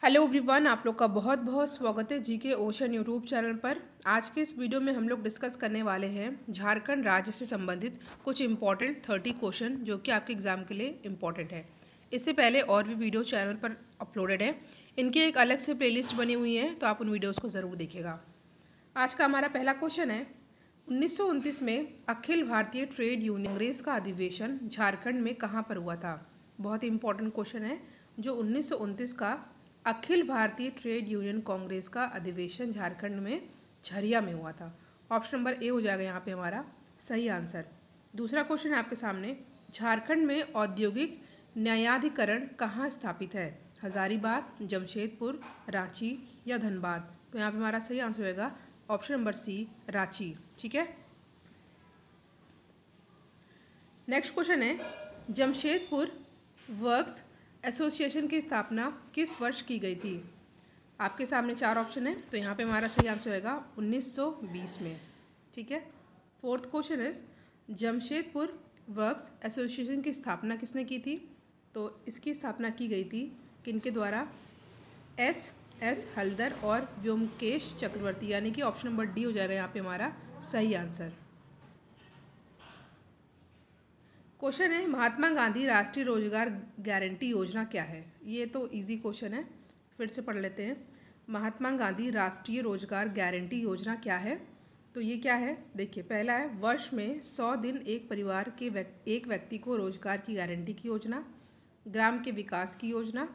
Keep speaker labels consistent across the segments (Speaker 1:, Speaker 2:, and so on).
Speaker 1: Hello everyone, आप लोग का बहुत बहुत स्वागत है जीके ओशन यूट्यूब चैनल पर। आज के इस वीडियो में हम लोग डिस्कस करने वाले हैं झारखंड राज्य से संबंधित कुछ इंपॉर्टेंट 30 क्वेश्चन जो कि आपके एग्ज़ाम के लिए इम्पॉर्टेंट है। इससे पहले और भी वीडियो चैनल पर अपलोडेड है, इनकी एक अलग से प्लेलिस्ट बनी हुई है, तो आप उन वीडियोज़ को ज़रूर देखिएगा। आज का हमारा पहला क्वेश्चन है, 1929 में अखिल भारतीय ट्रेड यूनियन कांग्रेस का अधिवेशन झारखंड में कहाँ पर हुआ था। बहुत ही इंपॉर्टेंट क्वेश्चन है। जो 1929 का अखिल भारतीय ट्रेड यूनियन कांग्रेस का अधिवेशन झारखंड में झरिया में हुआ था। ऑप्शन नंबर ए हो जाएगा यहाँ पे हमारा सही आंसर। दूसरा क्वेश्चन है आपके सामने, झारखंड में औद्योगिक न्यायाधिकरण कहाँ स्थापित है। हजारीबाग, जमशेदपुर, रांची या धनबाद। तो यहाँ पे हमारा सही आंसर होगा ऑप्शन नंबर सी, रांची। ठीक है। नेक्स्ट क्वेश्चन है, जमशेदपुर वर्क्स एसोसिएशन की स्थापना किस वर्ष की गई थी। आपके सामने 4 ऑप्शन है, तो यहाँ पे हमारा सही आंसर होगा 1920 में। ठीक है। फोर्थ क्वेश्चन है, जमशेदपुर वर्क्स एसोसिएशन की स्थापना किसने की थी। तो इसकी स्थापना की गई थी किनके द्वारा, एस हल्दर और व्योमकेश चक्रवर्ती, यानी कि ऑप्शन नंबर डी हो जाएगा यहाँ पे हमारा सही आंसर। क्वेश्चन है, महात्मा गांधी राष्ट्रीय रोजगार गारंटी योजना क्या है। ये तो इजी क्वेश्चन है, फिर से पढ़ लेते हैं। महात्मा गांधी राष्ट्रीय रोजगार गारंटी योजना क्या है। तो ये क्या है, देखिए पहला है, वर्ष में 100 दिन एक परिवार के एक व्यक्ति को रोजगार की गारंटी की योजना, ग्राम के विकास की योजना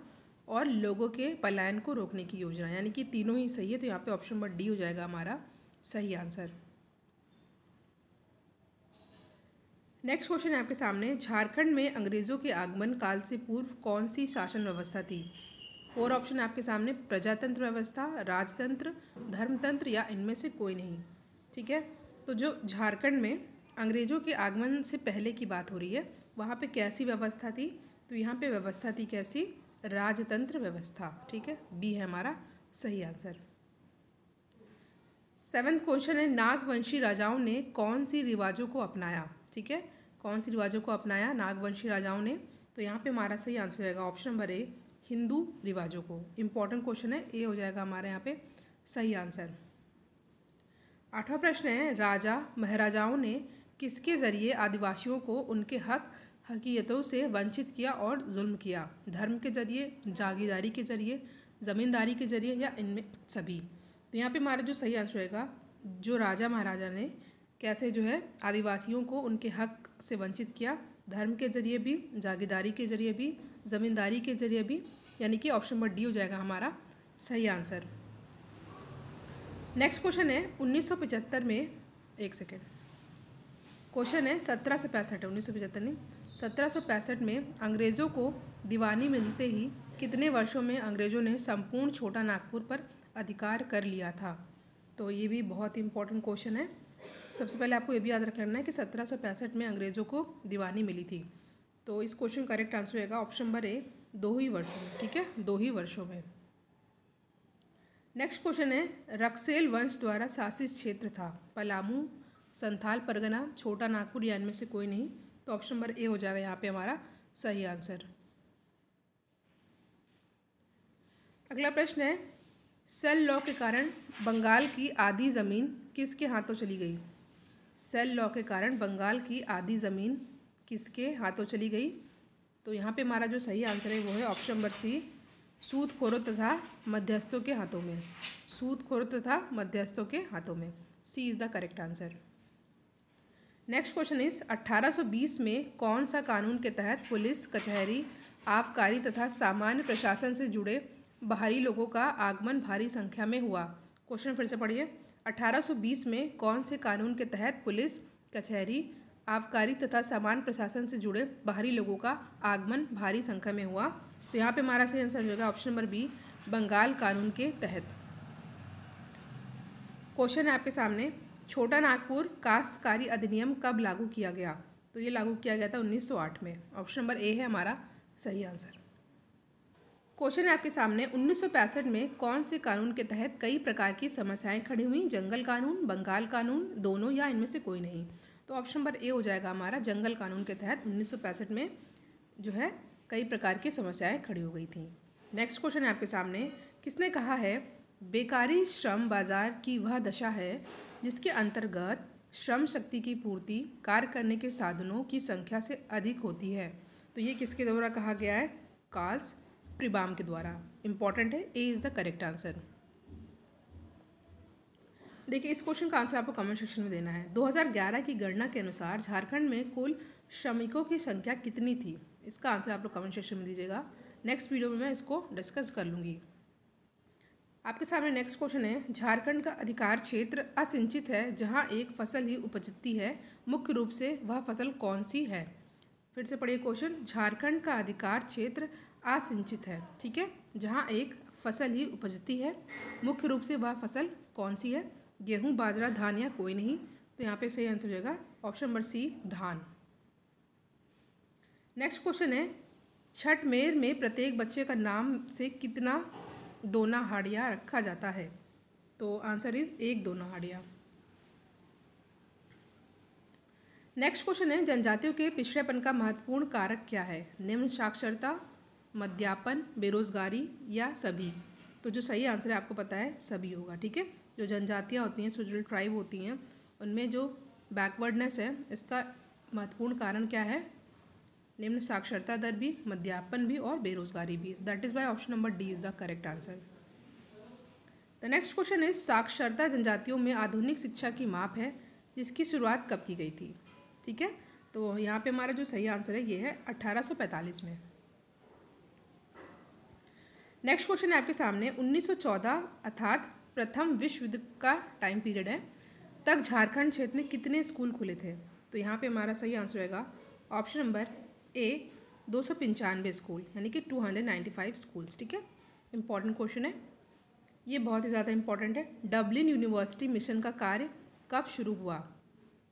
Speaker 1: और लोगों के पलायन को रोकने की योजना, यानी कि तीनों ही सही है। तो यहाँ पे ऑप्शन नंबर डी हो जाएगा हमारा सही आंसर। नेक्स्ट क्वेश्चन है आपके सामने, झारखंड में अंग्रेज़ों के आगमन काल से पूर्व कौन सी शासन व्यवस्था थी। 4 ऑप्शन आपके सामने, प्रजातंत्र व्यवस्था, राजतंत्र, धर्मतंत्र या इनमें से कोई नहीं। ठीक है। तो जो झारखंड में अंग्रेज़ों के आगमन से पहले की बात हो रही है, वहाँ पे कैसी व्यवस्था थी। तो यहाँ पे व्यवस्था थी कैसी, राजतंत्र व्यवस्था। ठीक है, बी है हमारा सही आंसर। 7th क्वेश्चन है, नागवंशी राजाओं ने कौन सी रिवाजों को अपनाया। ठीक है, कौन सी रिवाजों को अपनाया नागवंशी राजाओं ने। तो यहाँ पे हमारा सही आंसर रहेगा ऑप्शन नंबर ए, हिंदू रिवाजों को। इंपॉर्टेंट क्वेश्चन है, ए हो जाएगा हमारे यहाँ पे सही आंसर। 8वां प्रश्न है, राजा महाराजाओं ने किसके जरिए आदिवासियों को उनके हकीयतों से वंचित किया और जुल्म किया। धर्म के जरिए, जागीरदारी के जरिए, ज़मींदारी के जरिए या इनमें सभी। तो यहाँ पे हमारा जो सही आंसर रहेगा, जो राजा महाराजा ने कैसे जो है आदिवासियों को उनके हक से वंचित किया, धर्म के जरिए भी, जागीरदारी के जरिए भी, ज़मींदारी के जरिए भी, यानी कि ऑप्शन नंबर डी हो जाएगा हमारा सही आंसर। नेक्स्ट क्वेश्चन है, 1975 में, एक सेकेंड, क्वेश्चन है 1765 है, 1975 नहीं, 1765 में अंग्रेज़ों को दीवानी मिलते ही कितने वर्षों में अंग्रेज़ों ने संपूर्ण छोटा नागपुर पर अधिकार कर लिया था। तो ये भी बहुत ही इंपॉर्टेंट क्वेश्चन है। सबसे पहले आपको ये भी याद रख लेना है कि 1765 में अंग्रेज़ों को दीवानी मिली थी। तो इस क्वेश्चन का करेक्ट आंसर रहेगा ऑप्शन नंबर ए, 2 ही वर्षों में। ठीक है, 2 ही वर्षों में। नेक्स्ट क्वेश्चन है, रक्सेल वंश द्वारा शासित क्षेत्र था पलामू, संथाल परगना, छोटा नागपुर या इनमें से कोई नहीं। तो ऑप्शन नंबर ए हो जाएगा यहाँ पे हमारा सही आंसर। अगला प्रश्न है, सेल लॉ के कारण बंगाल की आधी ज़मीन किसके हाथों चली गई। सेल लॉ के कारण बंगाल की आधी ज़मीन किसके हाथों चली गई। तो यहाँ पे हमारा जो सही आंसर है वो है ऑप्शन नंबर सी, सूदखोरों तथा मध्यस्थों के हाथों में। सूदखोरों तथा मध्यस्थों के हाथों में, C is the correct answer. Next question इस 1820 में कौन सा कानून के तहत पुलिस, कचहरी, आबकारी तथा सामान्य प्रशासन से जुड़े बाहरी लोगों का आगमन भारी संख्या में हुआ। क्वेश्चन फिर से पढ़िए, 1820 में कौन से कानून के तहत पुलिस, कचहरी, आबकारी तथा सामान्य प्रशासन से जुड़े बाहरी लोगों का आगमन भारी संख्या में हुआ। तो यहाँ पे हमारा सही आंसर होगा ऑप्शन नंबर बी, बंगाल कानून के तहत। क्वेश्चन है आपके सामने, छोटा नागपुर काश्तकारी अधिनियम कब लागू किया गया। तो ये लागू किया गया था 1908 में। ऑप्शन नंबर ए है हमारा सही आंसर। क्वेश्चन है आपके सामने, 1965 में कौन से कानून के तहत कई प्रकार की समस्याएं खड़ी हुई। जंगल कानून, बंगाल कानून, दोनों या इनमें से कोई नहीं। तो ऑप्शन नंबर ए हो जाएगा हमारा, जंगल कानून के तहत 1965 में जो है कई प्रकार की समस्याएं खड़ी हो गई थी। नेक्स्ट क्वेश्चन है आपके सामने, किसने कहा है बेकारी श्रम बाजार की वह दशा है जिसके अंतर्गत श्रम शक्ति की पूर्ति कार्य करने के साधनों की संख्या से अधिक होती है। तो ये किसके द्वारा कहा गया है? कार्ल प्रीबाम के द्वारा। इंपॉर्टेंट है, A is the correct answer. देखिए इस क्वेश्चन का आंसर आपको कमेंट सेक्शन में देना है। 2011 की गणना के अनुसार झारखंड में कुल श्रमिकों की संख्या कितनी थी? इसका आंसर आप लोग कमेंट सेक्शन में दीजिएगा। नेक्स्ट वीडियो में मैं इसको डिस्कस कर लूँगी। आपके सामने नेक्स्ट क्वेश्चन है, झारखंड का अधिकार क्षेत्र असिंचित है जहां एक फसल ही उपजती है, मुख्य रूप से वह फसल कौन सी है? फिर से पढ़िए क्वेश्चन, झारखंड का अधिकार क्षेत्र असिंचित है, ठीक है, जहां एक फसल ही उपजती है, मुख्य रूप से वह फसल कौन सी है? गेहूं, बाजरा, धान या कोई नहीं? तो यहाँ पे सही आंसर हो जाएगा ऑप्शन नंबर सी, धान। नेक्स्ट क्वेश्चन है, छठ मेर में प्रत्येक बच्चे का नाम से कितना दोना हाड़िया रखा जाता है? तो आंसर इज एक दोना हाड़िया। नेक्स्ट क्वेश्चन है, जनजातियों के पिछड़ेपन का महत्वपूर्ण कारक क्या है? निम्न साक्षरता, मध्यापन, बेरोजगारी या सभी? तो जो सही आंसर है आपको पता है सभी होगा, ठीक है। जो जनजातियाँ होती हैं, शेड्यूल्ड ट्राइब होती हैं, उनमें जो बैकवर्डनेस है इसका महत्वपूर्ण कारण क्या है? निम्न साक्षरता दर भी, मध्यापन भी और बेरोजगारी भी। That is why option number D is the correct answer. The next question is, साक्षरता जनजातियों में आधुनिक शिक्षा की माप है जिसकी शुरुआत कब की गई थी? ठीक है, तो यहाँ पे हमारा जो सही आंसर है ये है 1845 में। नेक्स्ट क्वेश्चन है आपके सामने, 1914 अर्थात प्रथम विश्व युद्ध का टाइम पीरियड है, तक झारखंड क्षेत्र में कितने स्कूल खुले थे? तो यहाँ पे हमारा सही आंसर रहेगा ऑप्शन नंबर ए, 295 स्कूल, यानी कि 295 स्कूल्स, ठीक है। इंपॉर्टेंट क्वेश्चन है ये, बहुत ही ज़्यादा इंपॉर्टेंट है। डबलिन यूनिवर्सिटी मिशन का कार्य कब शुरू हुआ?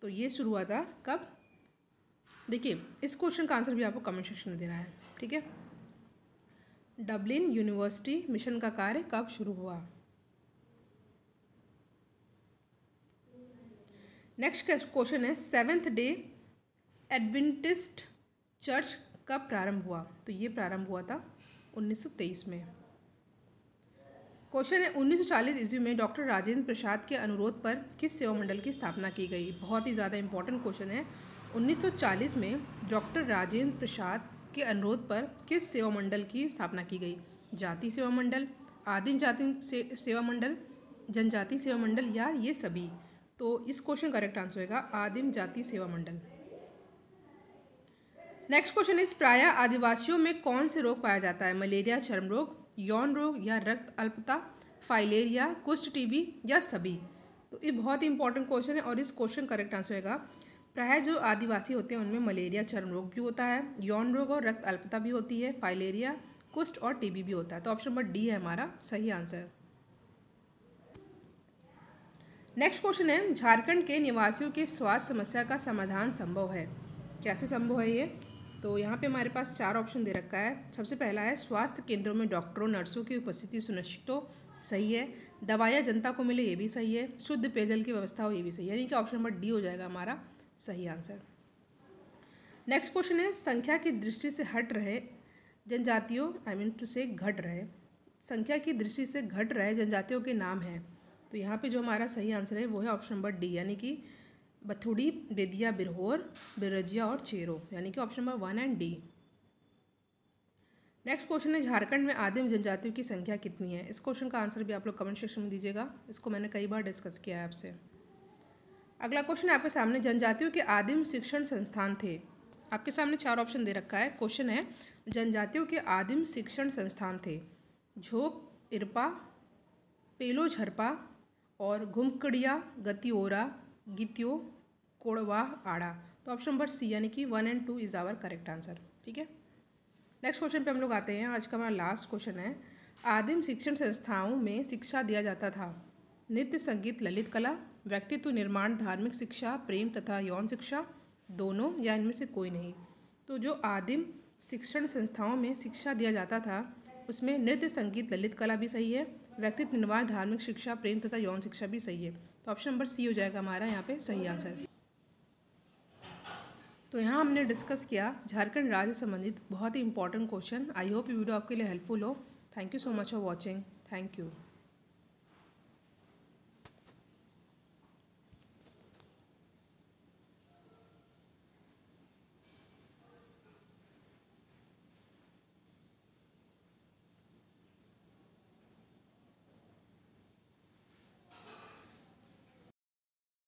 Speaker 1: तो ये शुरू हुआ था कब? देखिए इस क्वेश्चन का आंसर भी आपको कमेंट सेक्शन में देना है, ठीक है। डबलिन यूनिवर्सिटी मिशन का कार्य कब शुरू हुआ? नेक्स्ट क्वेश्चन है, सेवेंथ डे एडवेंटिस्ट चर्च कब प्रारंभ हुआ? तो ये प्रारंभ हुआ था 1923 में। क्वेश्चन है, 1940 ईस्वी में डॉक्टर राजेंद्र प्रसाद के अनुरोध पर किस सेवा मंडल की स्थापना की गई? बहुत ही ज़्यादा इंपॉर्टेंट क्वेश्चन है। 1940 में डॉक्टर राजेंद्र प्रसाद के अनुरोध पर किस सेवा मंडल की स्थापना की गई? जाति सेवा मंडल, आदिम जाति सेवा मंडल, जनजाति सेवा मंडल या ये सभी? तो इस क्वेश्चन करेक्ट आंसर होगा आदिम जाति सेवा मंडल। नेक्स्ट क्वेश्चन इस, प्रायः आदिवासियों में कौन से रोग पाया जाता है? मलेरिया, चर्म रोग, यौन रोग या रक्त अल्पता, फाइलेरिया, कुष्ठ, टीबी या सभी? तो ये बहुत ही इंपॉर्टेंट क्वेश्चन है और इस क्वेश्चन करेक्ट आंसर होगा प्रायः जो आदिवासी होते हैं उनमें मलेरिया, चर्म रोग भी होता है, यौन रोग और रक्त अल्पता भी होती है, फाइलेरिया, कुष्ठ और टीबी भी होता है। तो ऑप्शन नंबर डी है हमारा सही आंसर। नेक्स्ट क्वेश्चन है, झारखंड के निवासियों की स्वास्थ्य समस्या का समाधान संभव है? कैसे संभव है ये? तो यहाँ पे हमारे पास 4 ऑप्शन दे रखा है। सबसे पहला है, स्वास्थ्य केंद्रों में डॉक्टरों नर्सों की उपस्थिति सुनिश्चित हो, सही है। दवाइयाँ जनता को मिले, ये भी सही है। शुद्ध पेयजल की व्यवस्था हो, ये भी सही है, यानी कि ऑप्शन नंबर डी हो जाएगा हमारा सही आंसर। नेक्स्ट क्वेश्चन है, संख्या की दृष्टि से हट रहे जनजातियों, आई मीन टू से घट रहे, संख्या की दृष्टि से घट रहे जनजातियों के नाम हैं? तो यहाँ पे जो हमारा सही आंसर है वो है ऑप्शन नंबर डी, यानी कि बथुड़ी, बेदिया, बिरहोर, बिरजिया और चेरो, यानी कि option number 1 and D. Next question है, झारखंड में आदिम जनजातियों की संख्या कितनी है? इस क्वेश्चन का आंसर भी आप लोग कमेंट सेक्शन में दीजिएगा, इसको मैंने कई बार डिस्कस किया है आपसे। अगला क्वेश्चन है आपके सामने, जनजातियों के आदिम शिक्षण संस्थान थे? आपके सामने 4 ऑप्शन दे रखा है। क्वेश्चन है, जनजातियों के आदिम शिक्षण संस्थान थे झोंक, इरपा, पेलो झरपा और घुमकड़िया, गतियोरा, गित्यो, कोड़वा, आड़ा? तो ऑप्शन नंबर सी, यानी कि 1 and 2 is our correct answer, ठीक है। नेक्स्ट क्वेश्चन पे हम लोग आते हैं। आज का हमारा लास्ट क्वेश्चन है, आदिम शिक्षण संस्थाओं में शिक्षा दिया जाता था नृत्य, संगीत, ललित कला, व्यक्तित्व निर्माण, धार्मिक शिक्षा, प्रेम तथा यौन शिक्षा, दोनों या इनमें से कोई नहीं? तो जो आदिम शिक्षण संस्थाओं में शिक्षा दिया जाता था उसमें नृत्य, संगीत, ललित कला भी सही है, व्यक्तित्व निर्माण, धार्मिक शिक्षा, प्रेम तथा यौन शिक्षा भी सही है। तो ऑप्शन नंबर सी हो जाएगा हमारा यहाँ पे सही आंसर। तो यहाँ हमने डिस्कस किया झारखंड राज्य से संबंधित बहुत ही इंपॉर्टेंट क्वेश्चन। आई होप ये वीडियो आपके लिए हेल्पफुल हो। Thank you so much for watching. Thank you.